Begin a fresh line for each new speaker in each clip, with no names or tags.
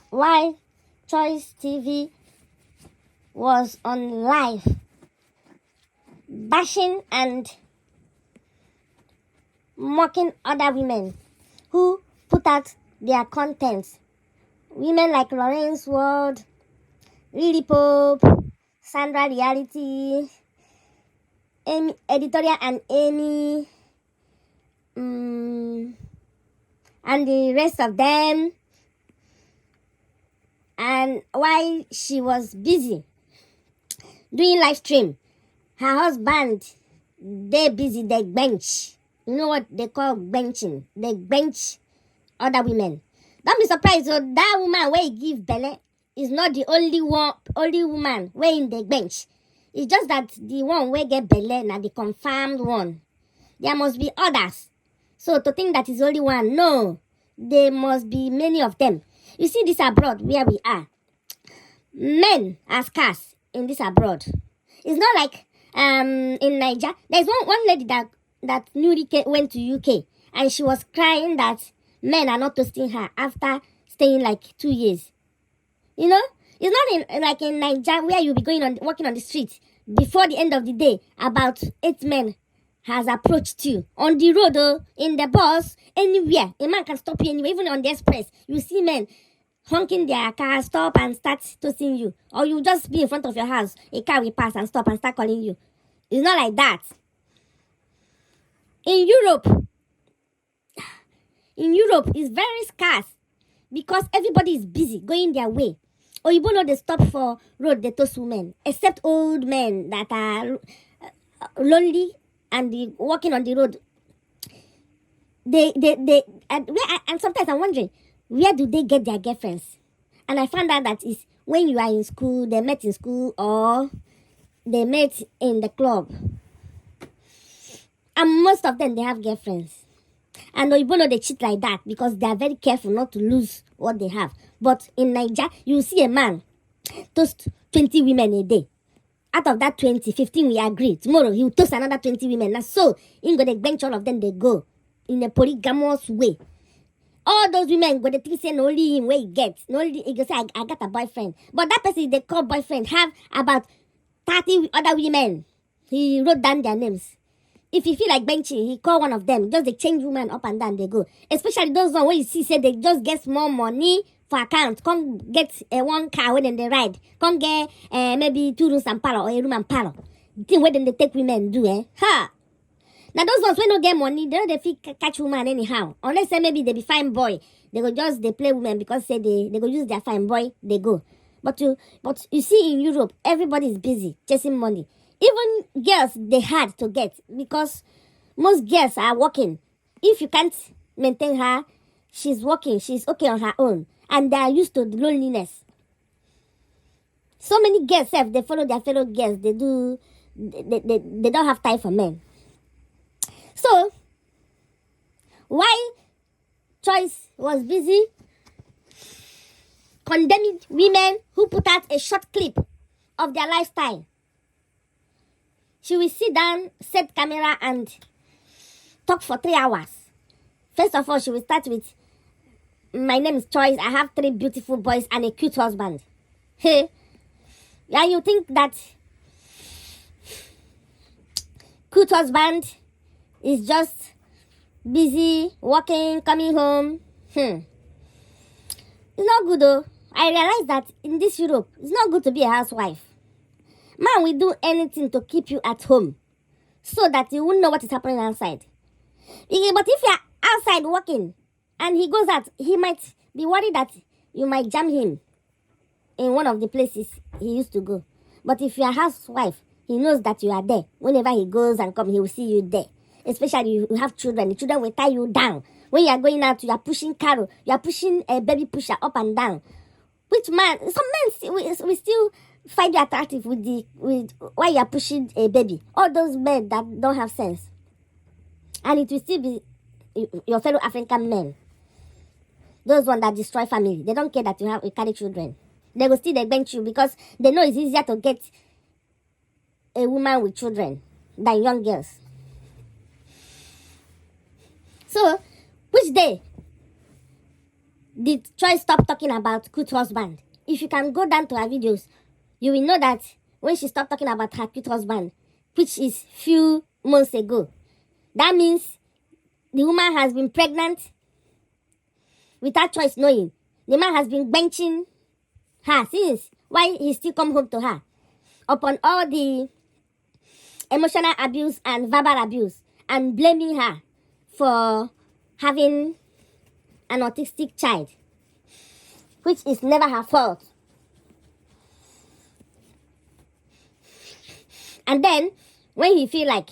why Choice TV was on live bashing and mocking other women who put out their contents. Women like Lawrence Ward, Lily Pope, Sandra Reality, Amy, Editorial and Amy, and the rest of them. And while she was busy doing live stream, her husband, they busy, they bench. You know what they call benching? They bench other women. Don't be surprised, so that woman where he give belle is not the only woman where in the bench. It's just that the one where get belle na the confirmed one. There must be others. So to think that is only one, no. There must be many of them. You see this abroad where we are. Men are scarce in this abroad. It's not like in Nigeria. There's one lady that newly went to UK and she was crying that men are not toasting her after staying like 2 years. You know? It's not like in Nigeria where you'll be walking on the street. Before the end of the day, about 8 men has approached you. On the road, in the bus, anywhere. A man can stop you anywhere, even on the express. You see men honking their car, stop and start toasting you. Or you just be in front of your house, a car will pass and stop and start calling you. It's not like that. In Europe, it's very scarce because everybody is busy going their way. Or you know they stop for road, they toast women. Except old men that are lonely and walking on the road. And sometimes I'm wondering, where do they get their girlfriends? And I found out that is when you are in school, they met in school or they met in the club. And most of them, they have girlfriends. And you know they cheat like that because they are very careful not to lose what they have. But in Nigeria, you see a man toast 20 women a day. Out of that 20, 15 we agree. Tomorrow he will toast another 20 women. Now so, in go the bench all of them, they go in a polygamous way. All those women go, they think say only him where he gets. Only he go say, I got a boyfriend. But that person they call boyfriend have about 30 other women. He wrote down their names. If he feel like benching, he call one of them. Just they change women up and down, they go. Especially those ones where you see say they just get more money for account. Come get one car when they ride. Come get maybe 2 rooms and parlor or a room and parlor. The thing where then they take women do, Ha! Now those ones when no get money, they feel catch woman anyhow. Unless say maybe they be fine boy. They go just they play women because say they go use their fine boy, they go. But you see in Europe, everybody is busy chasing money. Even girls, they hard to get because most girls are working. If you can't maintain her, she's working. She's okay on her own. And they are used to the loneliness. So many girls, they follow their fellow girls. They don't have time for men. So, while Choice was busy condemning women who put out a short clip of their lifestyle, she will sit down, set camera and talk for 3 hours. First of all, she will start with, my name is Choice. I have 3 beautiful boys and a cute husband. Hey, yeah, you think that cute husband is just busy, working, coming home? It's not good though. I realize that in this Europe, it's not good to be a housewife. Man will do anything to keep you at home so that you won't know what is happening outside. But if you're outside working and he goes out, he might be worried that you might jam him in one of the places he used to go. But if you're a housewife, he knows that you are there. Whenever he goes and comes, he will see you there. Especially if you have children. The children will tie you down. When you are going out, you are pushing Carol. You are pushing a baby pusher up and down. Which man, some men we still find you attractive with why you are pushing a baby. All those men that don't have sense. And it will still be your fellow African men. Those ones that destroy family. They don't care that you carry children. They will still bench you because they know it's easier to get a woman with children than young girls. So, which day did Choice stop talking about cute husband? If you can go down to her videos, you will know that when she stopped talking about her cute husband, which is few months ago, that means the woman has been pregnant without Choice knowing. The man has been benching her since. Why he still come home to her? Upon all the emotional abuse and verbal abuse, and blaming her for having an autistic child, which is never her fault. And then, when he feel like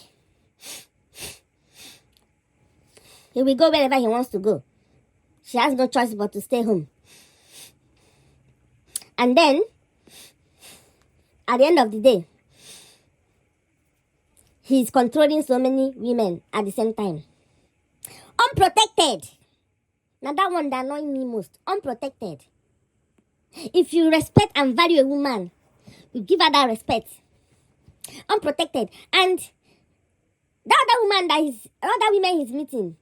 he will go wherever he wants to go, she has no choice but to stay home. And then, at the end of the day, he's controlling so many women at the same time. Unprotected. Now that one that annoys me most. Unprotected. If you respect and value a woman, you give her that respect. Unprotected. And the other women he's meeting,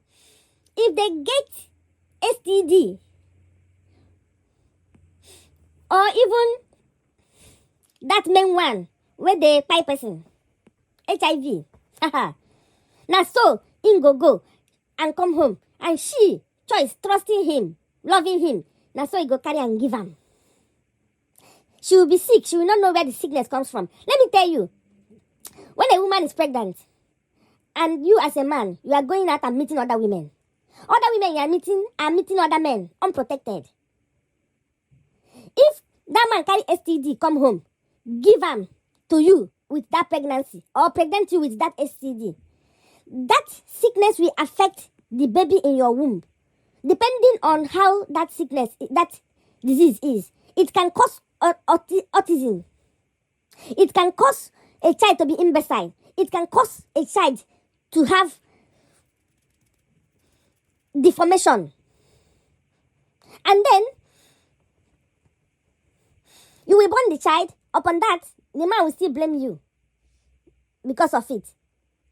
if they get STD, or even that main one where the pipe person, HIV, now so in go and come home, and she Choice trusting him, loving him, now so he go carry and give him. She will be sick. She will not know where the sickness comes from. Let me tell you, when a woman is pregnant and you as a man, you are going out and meeting other women you are meeting other men unprotected. If that man carry STD come home, give him to you with that pregnancy, or pregnant you with that STD, that sickness will affect the baby in your womb. Depending on how that sickness, that disease is, it can cause autism. It can cause a child to be imbecile. It can cause a child to have deformation. And then, you will born the child. Upon that, the man will still blame you because of it.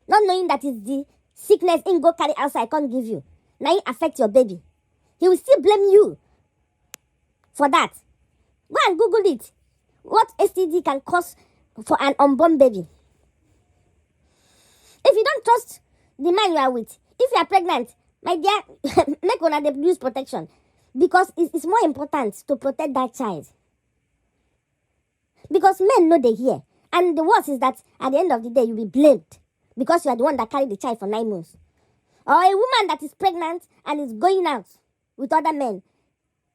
Not knowing that it's the sickness in go carry outside can't give you. Now it affect your baby. He will still blame you for that. Go and Google it. What STD can cause for an unborn baby. If you don't trust the man you are with, if you are pregnant, my dear, make una dey use protection. Because it's more important to protect that child. Because men know they hear. And the worst is that at the end of the day, you'll be blamed. Because you are the one that carried the child for 9 months. Or a woman that is pregnant and is going out with other men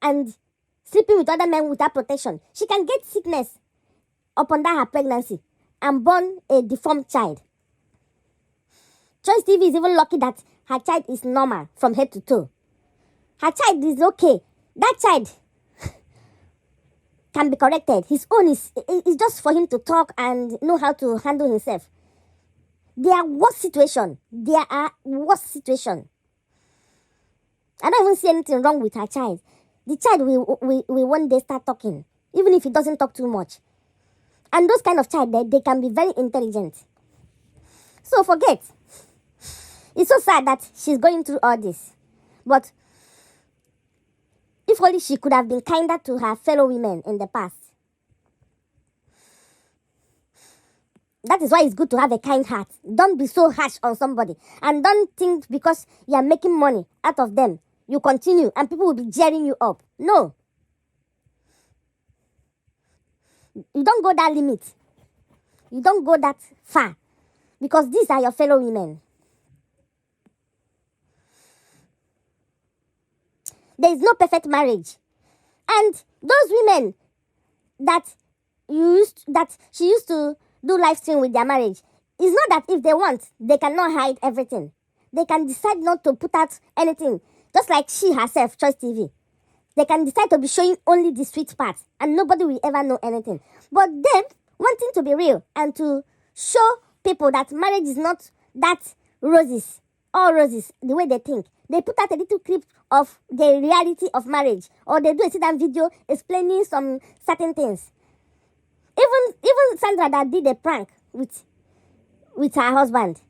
and sleeping with other men without protection. She can get sickness upon that her pregnancy and born a deformed child. Choice TV is even lucky that her child is normal from head to toe. Her child is okay. That child can be corrected. His own is just for him to talk and know how to handle himself. There are worse situations. I don't even see anything wrong with her child. The child will one day start talking, even if he doesn't talk too much. And those kind of child, they can be very intelligent. So forget. It's so sad that she's going through all this. But if only she could have been kinder to her fellow women in the past. That is why it's good to have a kind heart. Don't be so harsh on somebody. And don't think because you are making money out of them, you continue and people will be jeering you up. No. You don't go that limit. You don't go that far. Because these are your fellow women. There is no perfect marriage. And those women that she used to do live stream with their marriage, it's not that if they want, they cannot hide everything. They can decide not to put out anything. Just like she herself, Choice TV. They can decide to be showing only the sweet parts and nobody will ever know anything. But them wanting to be real and to show people that marriage is not that roses, all roses, the way they think. They put out a little clip of the reality of marriage, or they do a sit-down video explaining some certain things. Even Sandra that did a prank with her husband,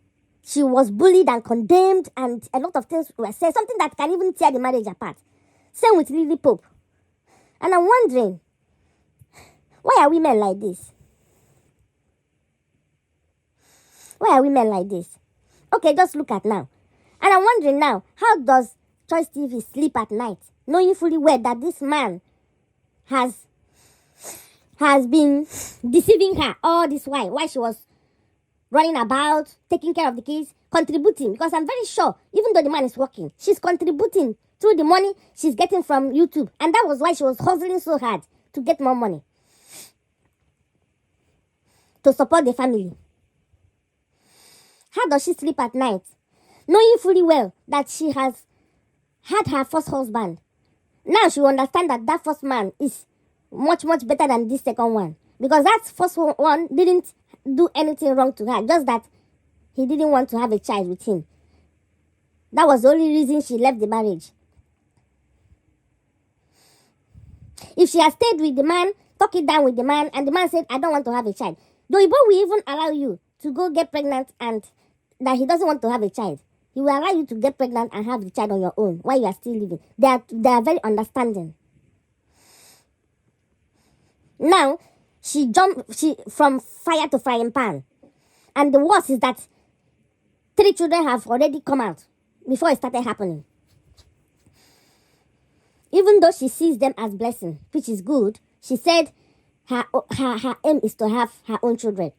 she was bullied and condemned and a lot of things were said, something that can even tear the marriage apart. Same with Lily Pope. And I'm wondering, why are women like this? Why are women like this? Okay, just look at now. And I'm wondering now, how does Choice TV sleep at night, knowing fully well that this man has been deceiving her all this while she was running about, taking care of the kids, contributing? Because I'm very sure, even though the man is working, she's contributing through the money she's getting from YouTube. And that was why she was hustling so hard to get more money to support the family. How does she sleep at night, knowing fully well that she has had her first husband? Now she will understand that that first man is much, much better than this second one. Because that first one didn't do anything wrong to her, just that he didn't want to have a child with him. That was the only reason she left the marriage. If she had stayed with the man, talk it down with the man, and the man said, I don't want to have a child, the Igbo will even allow you to go get pregnant and that he doesn't want to have a child. He will allow you to get pregnant and have the child on your own while you are still living. They are very understanding. Now, she jumped from fire to frying pan. And the worst is that 3 children have already come out before it started happening. Even though she sees them as blessing, which is good, she said her aim is to have her own children.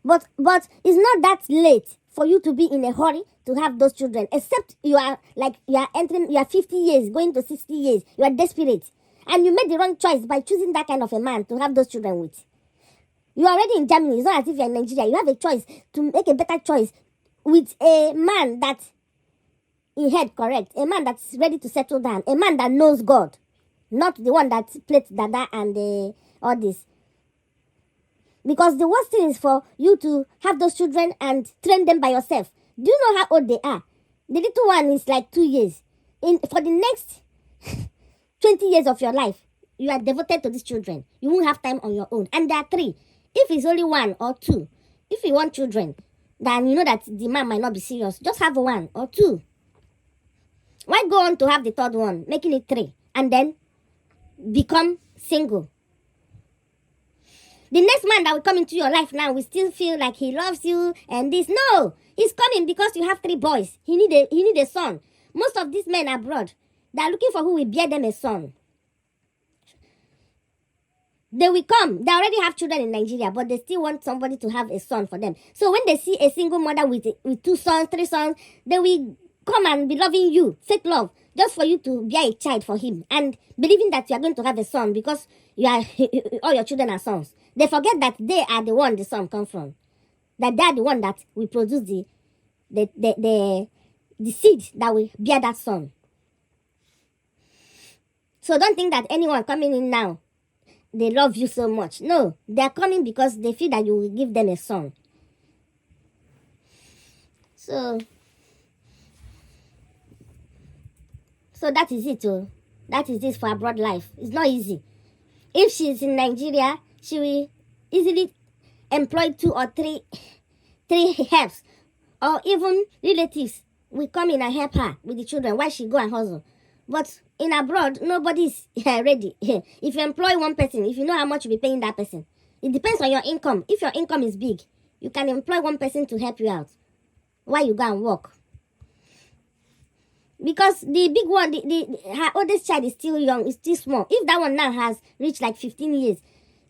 But it's not that late for you to be in a hurry to have those children, except you are 50 years, going to 60 years. You are desperate. And you made the wrong choice by choosing that kind of a man to have those children with. You are already in Germany. It's not as if you are in Nigeria. You have a choice to make a better choice with a man that he head correct, a man that's ready to settle down, a man that knows God, not the one that plays dada and all this. Because the worst thing is for you to have those children and train them by yourself. Do you know how old they are? The little one is like 2 years. For the next 20 years of your life, you are devoted to these children. You won't have time on your own. And there are 3. If it's only 1 or 2, if you want children, then you know that the man might not be serious. Just have 1 or 2. Why go on to have the 3rd one, making it 3, and then become single? The next man that will come into your life now will still feel like he loves you and this. No, he's coming because you have 3 boys. He need a son. Most of these men abroad, they are looking for who will bear them a son. They will come. They already have children in Nigeria, but they still want somebody to have a son for them. So when they see a single mother with 2 sons, 3 sons, they will come and be loving you, fake love, just for you to bear a child for him and believing that you are going to have a son because all your children are sons. They forget that they are the one the son comes from. That they are the one that will produce the seed that will bear that son. So don't think that anyone coming in now, they love you so much. No, they are coming because they feel that you will give them a son. So that is it. That is it for abroad life. It's not easy. If she's in Nigeria, she will easily employ 2 or 3 helps, or even relatives will come in and help her with the children while she go and hustle. But in abroad, nobody is ready. If you employ 1 person, if you know how much you'll be paying that person, it depends on your income. If your income is big, you can employ 1 person to help you out while you go and work. Because the big one, her oldest child is still young, is still small. If that one now has reached like 15 years,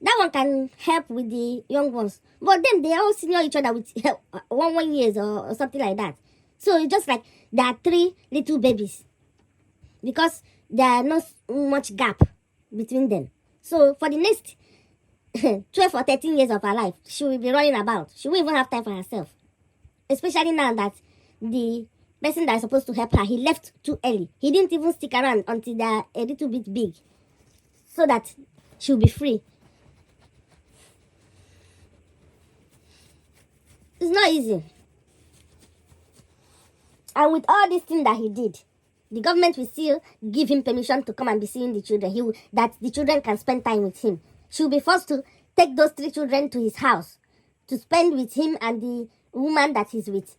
that one can help with the young ones. But then they all senior each other with 1 years or something like that. So it's just like there are 3 little babies. Because there are not much gap between them. So for the next 12 or 13 years of her life, she will be running about. She won't even have time for herself. Especially now that the person that is supposed to help her, he left too early. He didn't even stick around until they're a little bit big, so that she'll be free. It's not easy. And with all these things that he did, the government will still give him permission to come and be seeing the children. That the children can spend time with him. She'll be forced to take those 3 children to his house to spend with him and the woman that he's with.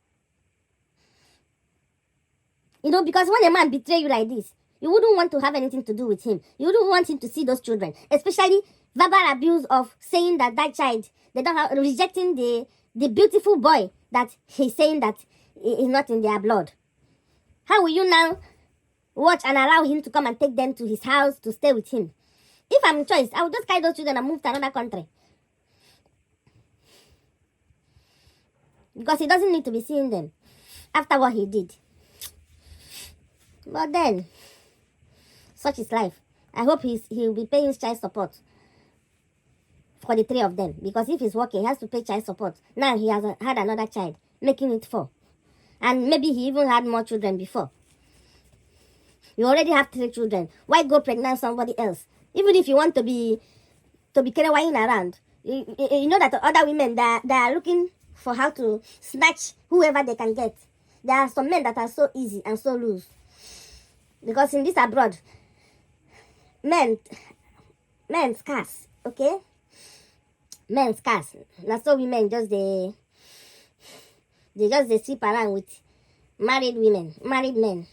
You know, because when a man betray you like this, You wouldn't want to have anything to do with him. You wouldn't want him to see those children, especially verbal abuse of saying that child, they don't have, rejecting the beautiful boy that he's saying that is not in their blood. How will you now watch and allow him to come and take them to his house to stay with him? If I'm in choice, I would just carry those children and move to another country. Because he doesn't need to be seeing them after what he did. But then, such is life. I hope he'll be paying child support for the three of them. Because if he's working, he has to pay child support. Now he has had another child, making it 4. And maybe he even had more children before. You already have 3 children. Why go pregnant somebody else? Even if you want to be carrying around, you know that other women that are looking for how to snatch whoever they can get. There are some men that are so easy and so loose. Because in this abroad, men scarce, okay? Men scarce. Now so women just they sleep around with married women, married men.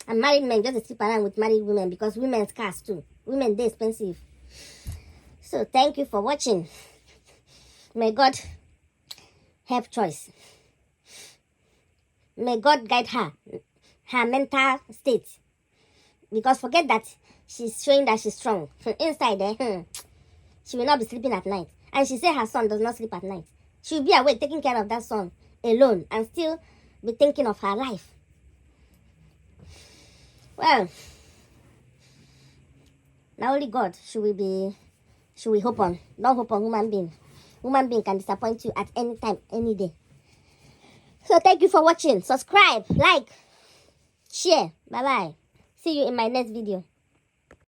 And married men just sleep around with married women because women scarce too. Women, they're expensive. So thank you for watching. May God help choice. May God guide her mental state. Because forget that she's showing that she's strong. Inside there, she will not be sleeping at night. And she said her son does not sleep at night. She will be awake taking care of that son alone and still be thinking of her life. Well, now only God should we hope on. Don't hope on human being. Human being can disappoint you at any time, any day. So thank you for watching. Subscribe, like, share. Bye-bye. See you in my next video.